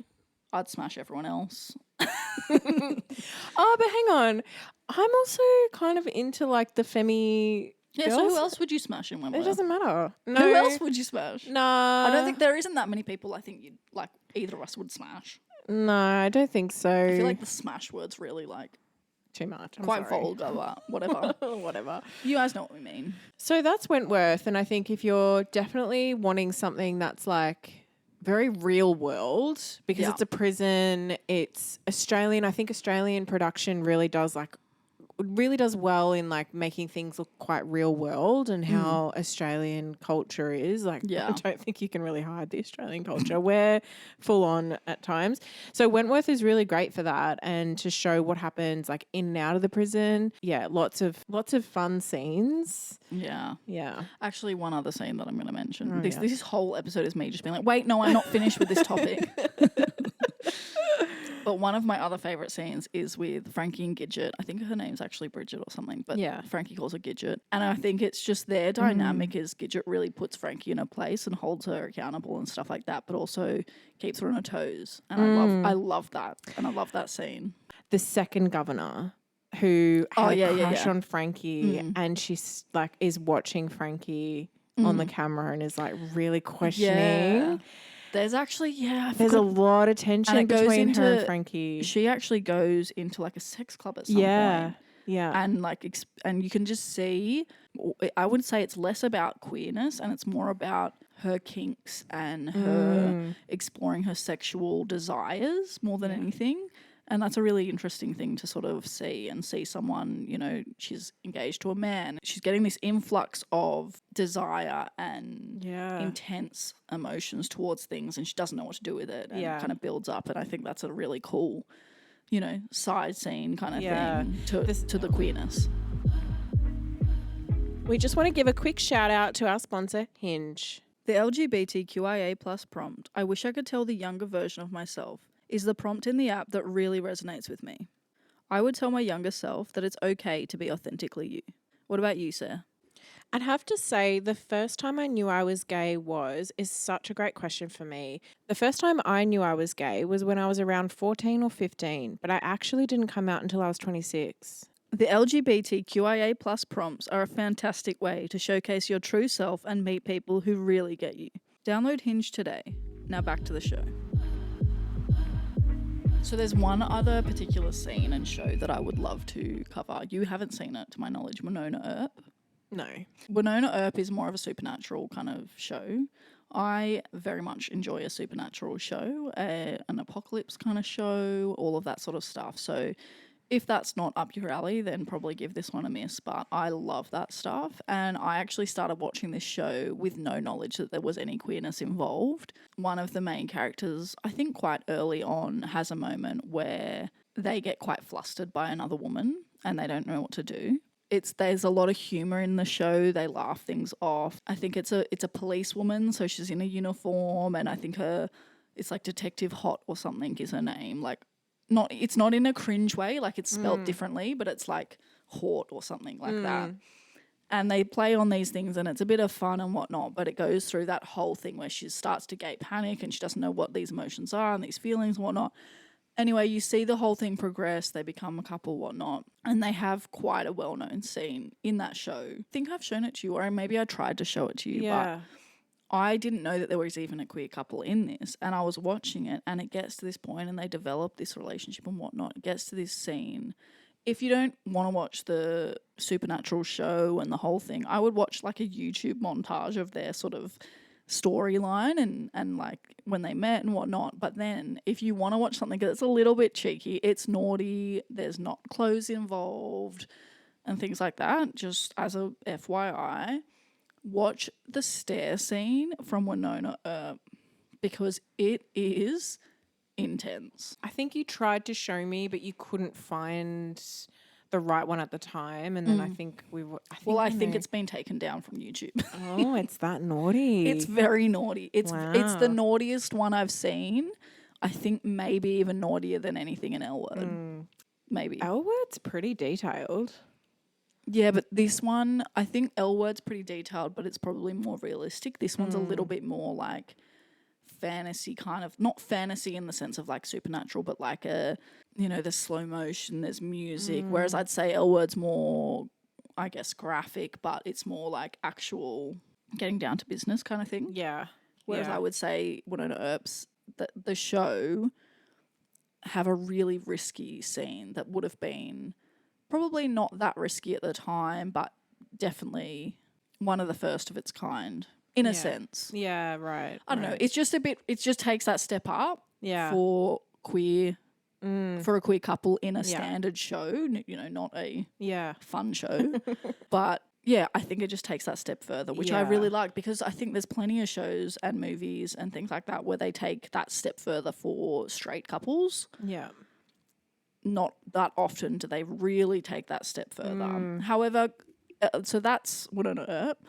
I'd smash everyone else. Oh, but hang on. I'm also kind of into like the femi. Yeah, girls. so who else would you smash in Wentworth? It doesn't matter. No. Who else would you smash? No. I don't think there isn't that many people I think you'd like either of us would smash. No, I don't think so. I feel like the smash word's really like too much. I'm quite sorry. vulgar, but whatever. Whatever. You guys know what we mean. So that's Wentworth. And I think if you're definitely wanting something that's like very real world, because it's a prison, it's Australian. I think Australian production really does well in like making things look quite real world and how Australian culture is. Like, I don't think you can really hide the Australian culture. We're full on at times. So Wentworth is really great for that and to show what happens like in and out of the prison. Yeah, lots of fun scenes. Yeah. Yeah. Actually, one other scene that I'm going to mention. This whole episode is me just being like, wait, no, I'm not finished with this topic. But one of my other favourite scenes is with Frankie and Gidget. I think her name's actually Bridget or something, but Frankie calls her Gidget. And I think it's just their dynamic is Gidget really puts Frankie in her place and holds her accountable and stuff like that, but also keeps her on her toes. And I love that. And I love that scene. The second governor who had a crush on Frankie and she's like is watching Frankie on the camera and is like really questioning. Yeah. There's actually, there's a lot of tension between her and Frankie. She actually goes into like a sex club at some point. Yeah. And like, and you can just see, I would say it's less about queerness and it's more about her kinks and her exploring her sexual desires more than anything. And that's a really interesting thing to sort of see someone, you know, she's engaged to a man. She's getting this influx of desire and intense emotions towards things and she doesn't know what to do with it and it kind of builds up. And I think that's a really cool, you know, side scene kind of thing to the queerness. We just want to give a quick shout out to our sponsor, Hinge. The LGBTQIA+ prompt, I wish I could tell the younger version of myself, is the prompt in the app that really resonates with me. I would tell my younger self that it's okay to be authentically you. What about you, Sarah? I'd have to say the first time I knew I was gay is such a great question for me. The first time I knew I was gay was when I was around 14 or 15, but I actually didn't come out until I was 26. The LGBTQIA+ prompts are a fantastic way to showcase your true self and meet people who really get you. Download Hinge today. Now back to the show. So there's one other particular scene and show that I would love to cover. You haven't seen it, to my knowledge, Winona Earp. No. Winona Earp is more of a supernatural kind of show. I very much enjoy a supernatural show, an apocalypse kind of show, all of that sort of stuff. So If that's not up your alley, then probably give this one a miss. But I love that stuff. And I actually started watching this show with no knowledge that there was any queerness involved. One of the main characters, I think quite early on, has a moment where they get quite flustered by another woman and they don't know what to do. There's a lot of humor in the show. They laugh things off. I think it's a policewoman, so she's in a uniform, and I think it's like Detective Hot or something is her name. Like, it's not in a cringe way, like it's spelt differently, but it's like Hort or something like that. And they play on these things, and it's a bit of fun and whatnot, but it goes through that whole thing where she starts to gate panic and she doesn't know what these emotions are and these feelings and whatnot. Anyway, you see the whole thing progress. They become a couple, whatnot, and they have quite a well-known scene in that show. I think I've shown it to you, or maybe I tried to show it to you, Yeah. but I didn't know that there was even a queer couple in this, and I was watching it, and it gets to this point, and they develop this relationship and whatnot. It gets to this scene. If you don't want to watch the Supernatural show and the whole thing, I would watch like a YouTube montage of their sort of storyline and like when they met and whatnot. But then if you want to watch something that's a little bit cheeky, it's naughty, there's not clothes involved and things like that, just as a FYI, watch the stair scene from Winona Earp because it is intense. I think you tried to show me, but you couldn't find the right one at the time. And then I think I think it's been taken down from YouTube. Oh, it's that naughty. It's very naughty. It's the Wow. naughtiest one I've seen. I think maybe even naughtier than anything in L Word. Maybe. L Word's pretty detailed. Yeah, but this one, I think L Word's pretty detailed, but it's probably more realistic. This one's a little bit more like fantasy kind of, not fantasy in the sense of like supernatural, but like there's slow motion, there's music. Whereas I'd say L Word's more, I guess, graphic, but it's more like actual getting down to business kind of thing. Yeah. Whereas I would say Winona Earp's, the show have a really risky scene that would have been probably not that risky at the time, but definitely one of the first of its kind in a sense. Yeah, right. I don't know. It's just it just takes that step up for for a queer couple in a standard show, not a fun show. But yeah, I think it just takes that step further, which I really like, because I think there's plenty of shows and movies and things like that where they take that step further for straight couples. Yeah. Not that often do they really take that step further. However, so that's Winona Earp.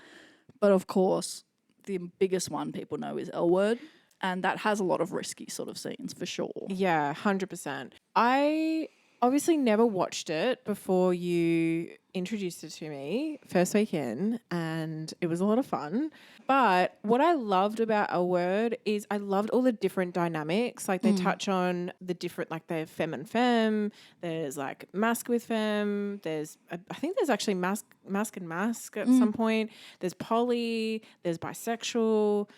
But of course, the biggest one people know is L Word. And that has a lot of risky sort of scenes for sure. Yeah, 100%. I obviously never watched it before you introduced it to me first weekend, and it was a lot of fun. But what I loved about L Word is I loved all the different dynamics. Like they touch on the different, like the femme and femme. There's like masc with femme. I think there's actually masc and masc at some point. There's poly. There's bisexual.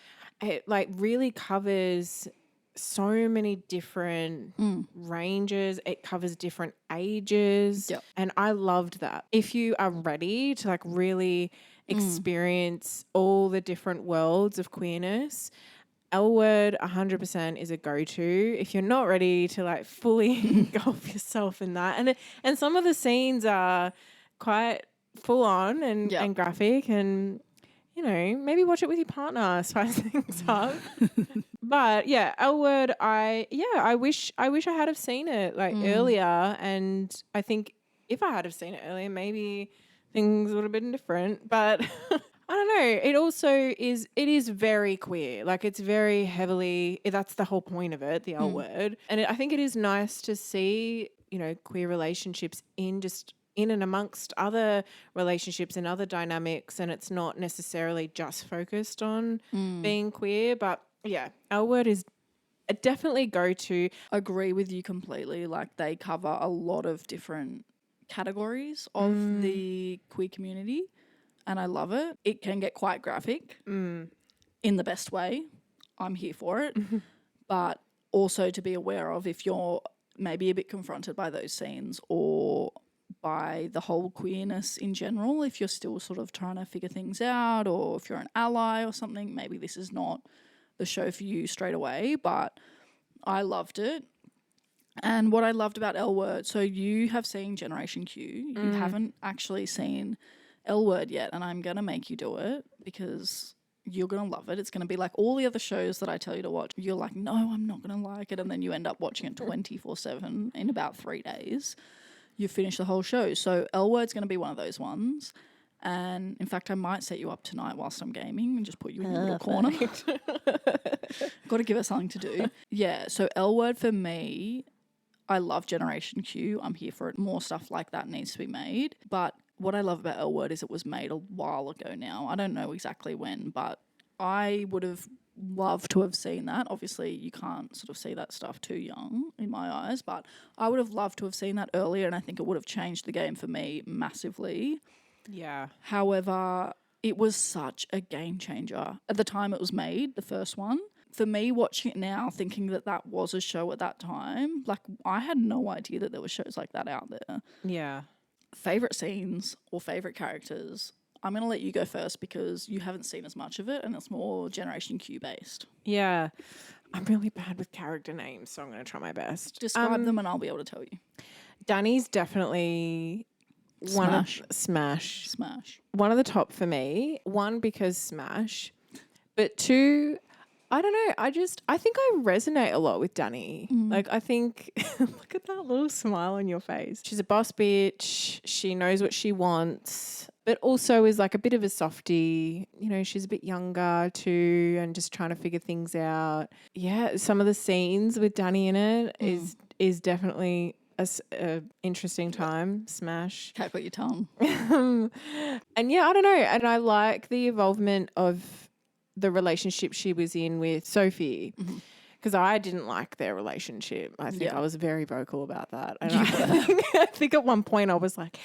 It like really covers so many different ranges. It covers different ages. Yep. And I loved that. If you are ready to like really experience all the different worlds of queerness, L Word 100% is a go-to. If you're not ready to like fully engulf yourself in that. And some of the scenes are quite full on and graphic, and maybe watch it with your partner, spice things up. But yeah, L Word, I wish I had have seen it like earlier, and I think if I had have seen it earlier, maybe things would have been different. But I don't know. It also is very queer. Like it's very heavily. That's the whole point of it, the L Word, and I think it is nice to see queer relationships in and amongst other relationships and other dynamics, and it's not necessarily just focused on being queer. But yeah, L Word is a definitely go-to. Agree with you completely. Like they cover a lot of different categories of the queer community, and I love it. It can get quite graphic in the best way. I'm here for it. But also to be aware of if you're maybe a bit confronted by those scenes or by the whole queerness in general, if you're still sort of trying to figure things out, or if you're an ally or something, maybe this is not the show for you straight away. But I loved it. And what I loved about L Word, so you have seen Generation Q, you haven't actually seen L Word yet, and I'm going to make you do it because you're going to love it. It's going to be like all the other shows that I tell you to watch. You're like, no, I'm not going to like it. And then you end up watching it 24/7 in about 3 days. You finish the whole show. So L Word's going to be one of those ones. And in fact, I might set you up tonight whilst I'm gaming and just put you in your little corner. Got to give us something to do. Yeah, so L Word for me, I love Generation Q. I'm here for it. More stuff like that needs to be made. But what I love about L Word is it was made a while ago now. I don't know exactly when, but I would have loved to have seen that. Obviously, you can't sort of see that stuff too young in my eyes, but I would have loved to have seen that earlier, and I think it would have changed the game for me massively. Yeah. However, it was such a game changer. At the time it was made, the first one, for me watching it now, thinking that that was a show at that time, like I had no idea that there were shows like that out there. Yeah. Favorite scenes or favorite characters? I'm going to let you go first because you haven't seen as much of it and it's more Generation Q based. Yeah. I'm really bad with character names, so I'm going to try my best. Describe them and I'll be able to tell you. Danny's definitely Smash. Smash. One of the top for me. One, because Smash. But two, I don't know. I think I resonate a lot with Danny. Like, I think, look at that little smile on your face. She's a boss bitch. She knows what she wants, but also is like a bit of a softie. You know, she's a bit younger too and just trying to figure things out. Yeah, some of the scenes with Danny in it is definitely a interesting time. Smash. Cat got your tongue. And yeah, I don't know. And I like the involvement of the relationship she was in with Sophie because I didn't like their relationship. I think I was very vocal about that. And I think at one point I was like,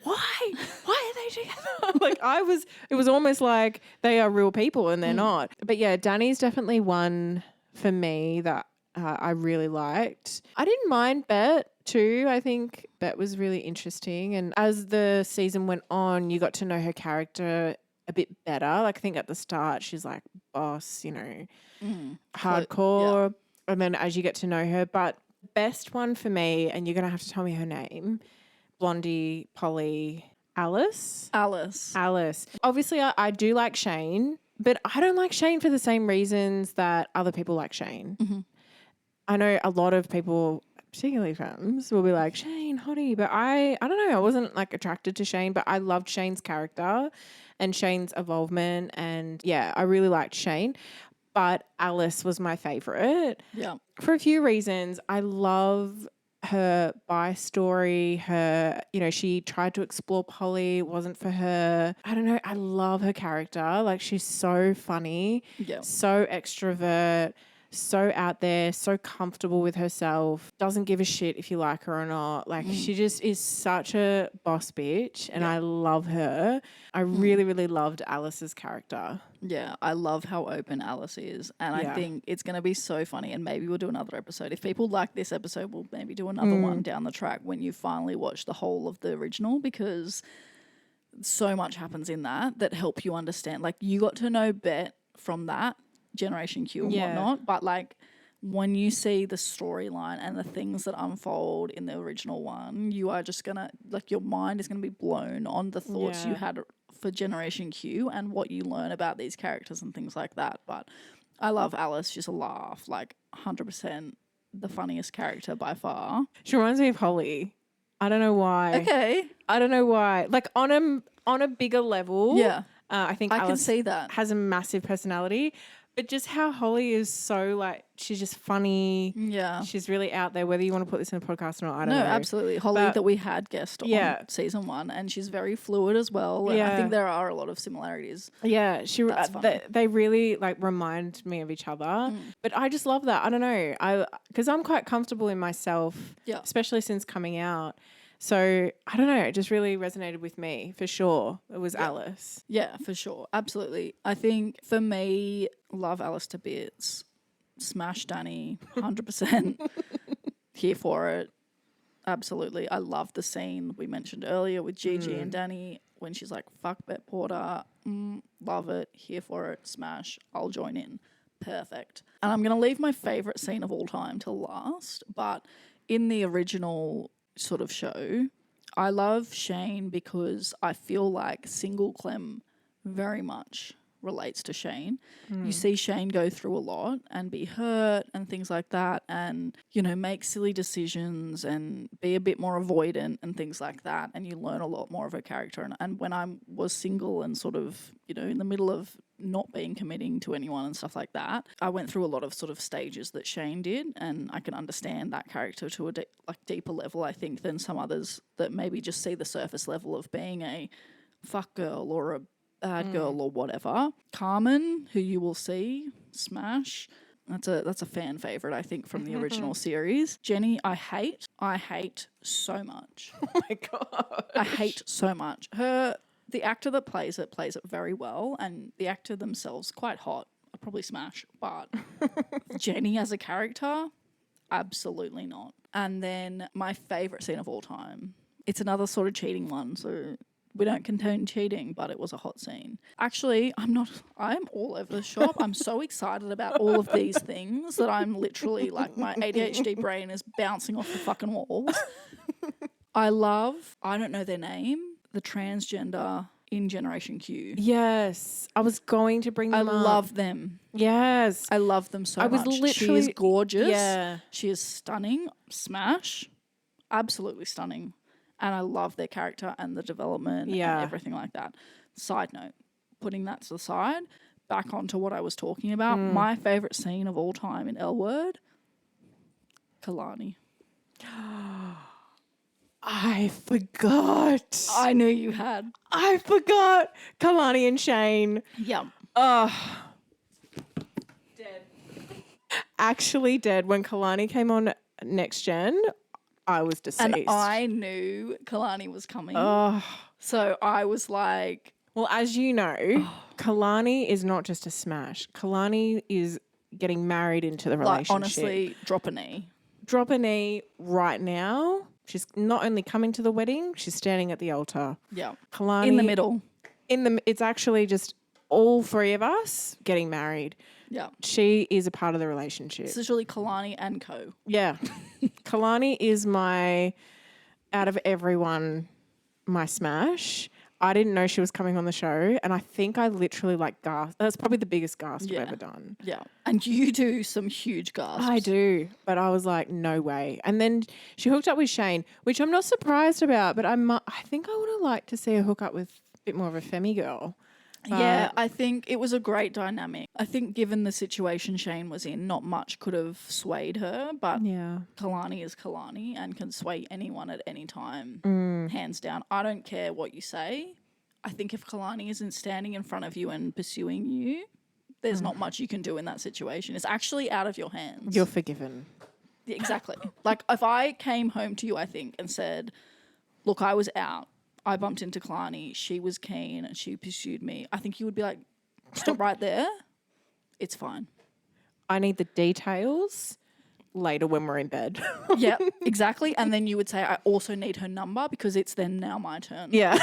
why are they together? It was almost like they are real people and they're not. But yeah, Danny's definitely one for me that I really liked. I didn't mind Bet too. I think Bet was really interesting. And as the season went on, you got to know her character a bit better. Like I think at the start she's like boss, you know, hardcore. Yeah. And then as you get to know her, but best one for me, and you're going to have to tell me her name, Blondie, Polly, Alice. Obviously I do like Shane, but I don't like Shane for the same reasons that other people like Shane. I know a lot of people, particularly femmes, will be like, Shane, hottie. But I don't know. I wasn't like attracted to Shane, but I loved Shane's character and Shane's involvement. And yeah, I really liked Shane. But Alice was my favourite. Yeah. For a few reasons. I love her bi story, her, you know, she tried to explore Polly, it wasn't for her. I don't know. I love her character. Like she's so funny, so extrovert, so out there, so comfortable with herself, doesn't give a shit if you like her or not. Like she just is such a boss bitch and I love her. I really, really loved Alice's character. Yeah, I love how open Alice is. And I think it's going to be so funny and maybe we'll do another episode. If people like this episode, we'll maybe do another one down the track when you finally watch the whole of the original because so much happens in that help you understand. Like you got to know Bet from that Generation Q and whatnot, but like when you see the storyline and the things that unfold in the original one, you are just gonna like your mind is gonna be blown on the thoughts you had for Generation Q and what you learn about these characters and things like that. But I love Alice. She's a laugh, like 100% the funniest character by far. She reminds me of Holly. I don't know why. Okay. I don't know why. Like on a bigger level. Yeah. I think I Alice can see that. has a massive personality. But just how Holly is so like, she's just funny. Yeah. She's really out there, whether you want to put this in a podcast or not, I don't know. No, absolutely. Holly that we had guest on season 1 and she's very fluid as well. And I think there are a lot of similarities. Yeah. They really like remind me of each other. But I just love that. I don't know. Because I'm quite comfortable in myself, especially since coming out. So I don't know, it just really resonated with me for sure. It was Alice. Yeah, for sure. Absolutely. I think for me, love Alice to bits. Smash Danny, 100%. Here for it. Absolutely. I love the scene we mentioned earlier with Gigi and Danny when she's like, fuck Bet Porter. Love it. Here for it. Smash. I'll join in. Perfect. And I'm going to leave my favourite scene of all time till last, but in the original sort of show, I love Shane because I feel like single Clem very much relates to Shane. You see Shane go through a lot and be hurt and things like that, and, you know, make silly decisions and be a bit more avoidant and things like that, and you learn a lot more of her character. And when I was single and sort of, you know, in the middle of not being committing to anyone and stuff like that, I went through a lot of sort of stages that Shane did, and I can understand that character to a deeper level, I think, than some others that maybe just see the surface level of being a fuck girl or a bad girl or whatever. Carmen, who you will see smash, that's a fan favorite, I think, from the original series. Jenny, I hate so much. Oh my god, I hate so much. The actor that plays it very well, and the actor themselves quite hot. I'd probably smash, but Jenny as a character, absolutely not. And then my favorite scene of all time. It's another sort of cheating one, so we don't condone cheating, but it was a hot scene. Actually, I'm all over the shop. I'm so excited about all of these things that I'm literally like, my ADHD brain is bouncing off the fucking walls. I don't know their name, the transgender in Generation Q. yes, I was going to bring them I up. love them. Yes, I love them so much. She literally is gorgeous. Yeah, She is stunning. Smash. Absolutely stunning. And I love their character and the development and everything like that. Side note, putting that to the side, back onto what I was talking about, my favourite scene of all time in L Word, Kalani. I forgot. I knew you had. I forgot Kalani and Shane. Yeah. Dead. Actually dead. When Kalani came on Next Gen, I was deceased. And I knew Kalani was coming. So I was like... Well, as you know, Kalani is not just a smash. Kalani is getting married into the relationship. Like, honestly, drop a knee. Drop a knee right now. She's not only coming to the wedding, she's standing at the altar. Yeah. Kalani... In the middle. It's actually just all three of us getting married. Yeah. She is a part of the relationship. This is really Kalani and co. Yeah. Kalani is out of everyone, my smash. I didn't know she was coming on the show, and I think I literally gasped. That's probably the biggest gasp I've ever done. Yeah. And you do some huge gasps. I do, but I was like, no way. And then she hooked up with Shane, which I'm not surprised about, but I think I would have liked to see her hook up with a bit more of a femme girl. Yeah, I think it was a great dynamic. I think given the situation Shane was in, not much could have swayed her, but Kalani is Kalani and can sway anyone at any time, hands down. I don't care what you say. I think if Kalani isn't standing in front of you and pursuing you, there's not much you can do in that situation. It's actually out of your hands. You're forgiven. Yeah, exactly. Like if I came home to you, I think, and said, look, I was out. I bumped into Kalani, she was keen and she pursued me. I think you would be like, stop right there. It's fine. I need the details later when we're in bed. Yeah, exactly. And then you would say, I also need her number because it's then now my turn. Yeah.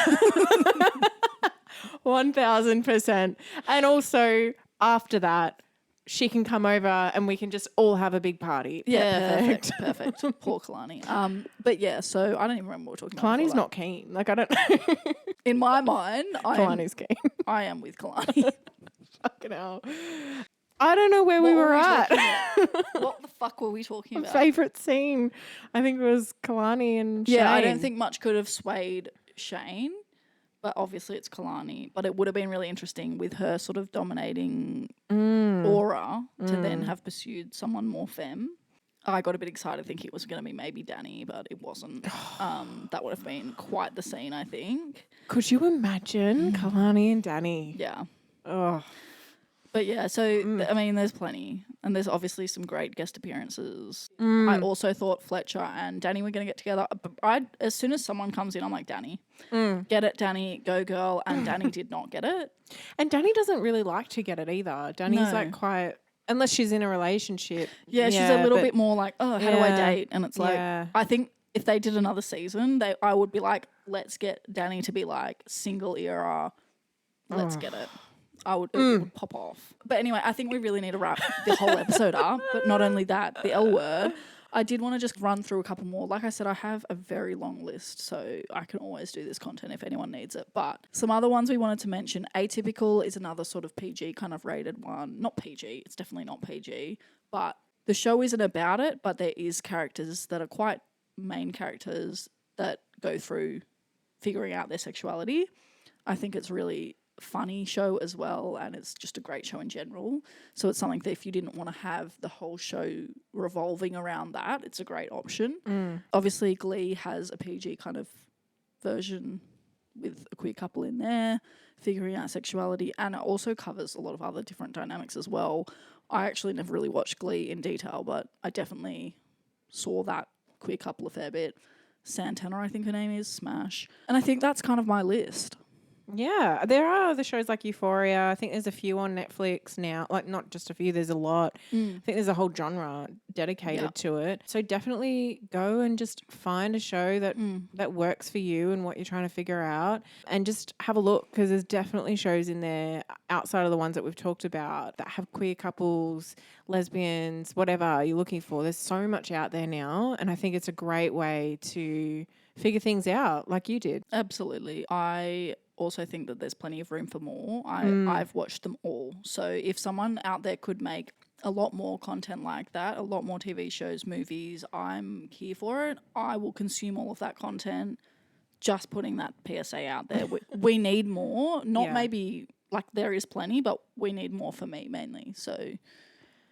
1000%. And also after that, she can come over and we can just all have a big party. Yeah, perfect. Poor Kalani. But yeah, so I don't even remember what we're talking about. Kalani's not keen. Like, I don't know. In my mind, Kalani's keen. I am with Kalani. Fucking hell. I don't know where we were at. What the fuck were we talking about? Favourite scene. I think it was Kalani and Shane. Yeah, I don't think much could have swayed Shane. But obviously it's Kalani. But it would have been really interesting with her sort of dominating aura to then have pursued someone more femme. I got a bit excited thinking it was going to be maybe Danny, but it wasn't. That would have been quite the scene, I think. Could you imagine Kalani and Danny? Yeah. Oh. But yeah, so, I mean, there's plenty. And there's obviously some great guest appearances. I also thought Fletcher and Danny were going to get together. But as soon as someone comes in, I'm like, Danny. Get it, Danny. Go, girl. And Danny did not get it. And Danny doesn't really like to get it either. Danny's like quite... Unless she's in a relationship. Yeah, she's a little bit more like, oh, how do I date? And it's like, I think if they did another season, I would be like, let's get Danny to be like single era. Let's get it. It would pop off. But anyway, I think we really need to wrap the whole episode up. But not only that, the L Word. I did want to just run through a couple more. Like I said, I have a very long list, so I can always do this content if anyone needs it. But some other ones we wanted to mention. Atypical is another sort of PG kind of rated one. Not PG, it's definitely not PG. But the show isn't about it, but there is characters that are quite main characters that go through figuring out their sexuality. I think it's really funny show as well, and it's just a great show in general. So it's something that if you didn't want to have the whole show revolving around that, it's a great option. Obviously Glee has a PG kind of version with a queer couple in there figuring out sexuality, and it also covers a lot of other different dynamics as well. I actually never really watched Glee in detail, but I definitely saw that queer couple a fair bit. Santana, I think her name is, Smash. And I think that's kind of my list. Yeah, there are other shows like Euphoria. I think there's a few on Netflix now. Like, not just a few, there's a lot. I think there's a whole genre dedicated to it. So definitely go and just find a show that works for you and what you're trying to figure out, and just have a look, because there's definitely shows in there outside of the ones that we've talked about that have queer couples, lesbians, whatever you're looking for. There's so much out there now, and I think it's a great way to figure things out like you did. Absolutely. I also think that there's plenty of room for more. I've watched them all. So if someone out there could make a lot more content like that, a lot more TV shows, movies, I'm here for it. I will consume all of that content. Just putting that PSA out there. We need more. Not maybe, like, there is plenty, but we need more for me mainly. So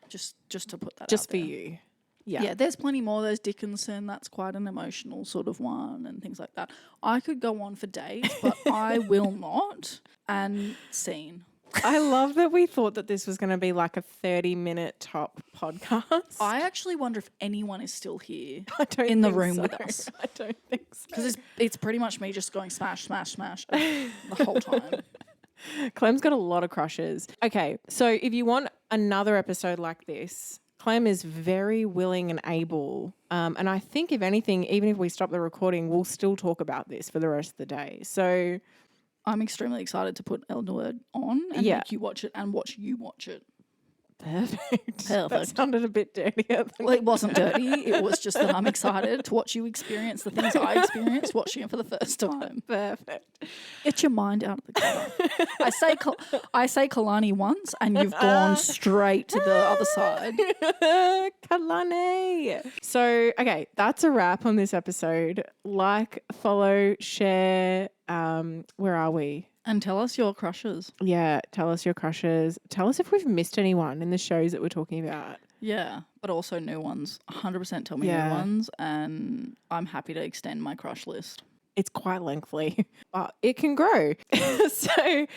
just to put that Just out for there. you. Yeah, there's plenty more. There's Dickinson, that's quite an emotional sort of one, and things like that. I could go on for days, but I will not. And scene. I love that we thought that this was going to be like a 30-minute top podcast. I actually wonder if anyone is still here in the room with us. I don't think so. Because it's pretty much me just going smash, smash, smash the whole time. Clem's got a lot of crushes. Okay, so if you want another episode like this, Clem is very willing and able. And I think, if anything, even if we stop the recording, we'll still talk about this for the rest of the day. So I'm extremely excited to put Elderwood on and make you watch it and watch you watch it. Perfect. That sounded a bit dirtier. Well, it wasn't dirty. It was just that I'm excited to watch you experience the things I experienced watching it for the first time. Perfect. Get your mind out of the gutter. I say Kalani once and you've gone straight to the other side. Kalani. So, okay, that's a wrap on this episode. Like, follow, share. Where are we? And tell us your crushes. Yeah, tell us your crushes. Tell us if we've missed anyone in the shows that we're talking about. Yeah, but also new ones. 100% tell me new ones, and I'm happy to extend my crush list. It's quite lengthy, but it can grow. So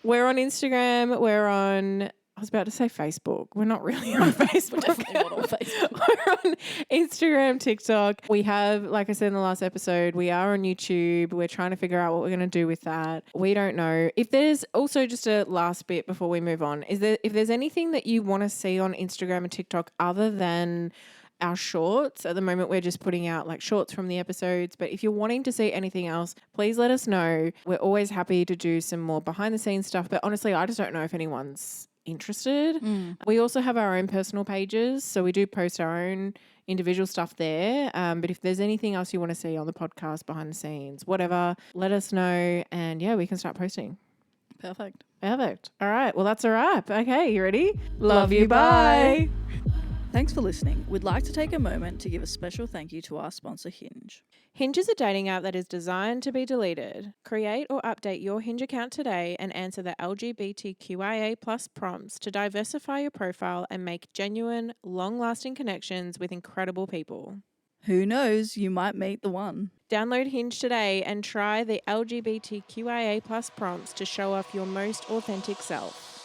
we're on Instagram. We're on... I was about to say Facebook. We're not really on Facebook. We're definitely not on Facebook. We're on Instagram, TikTok. We have, like I said in the last episode, we are on YouTube. We're trying to figure out what we're going to do with that. We don't know. If there's also, just a last bit before we move on, if there's anything that you want to see on Instagram and TikTok other than our shorts. At the moment, we're just putting out like shorts from the episodes. But if you're wanting to see anything else, please let us know. We're always happy to do some more behind the scenes stuff. But honestly, I just don't know if anyone's interested. We also have our own personal pages, so we do post our own individual stuff there. But if there's anything else you want to see on the podcast, behind the scenes, whatever, let us know, and we can start posting. Perfect. All right, well, that's a wrap. Okay, you ready? Love you. Bye. Thanks for listening. We'd like to take a moment to give a special thank you to our sponsor, Hinge. Hinge is a dating app that is designed to be deleted. Create or update your Hinge account today and answer the LGBTQIA+ prompts to diversify your profile and make genuine, long-lasting connections with incredible people. Who knows, you might meet the one. Download Hinge today and try the LGBTQIA+ prompts to show off your most authentic self.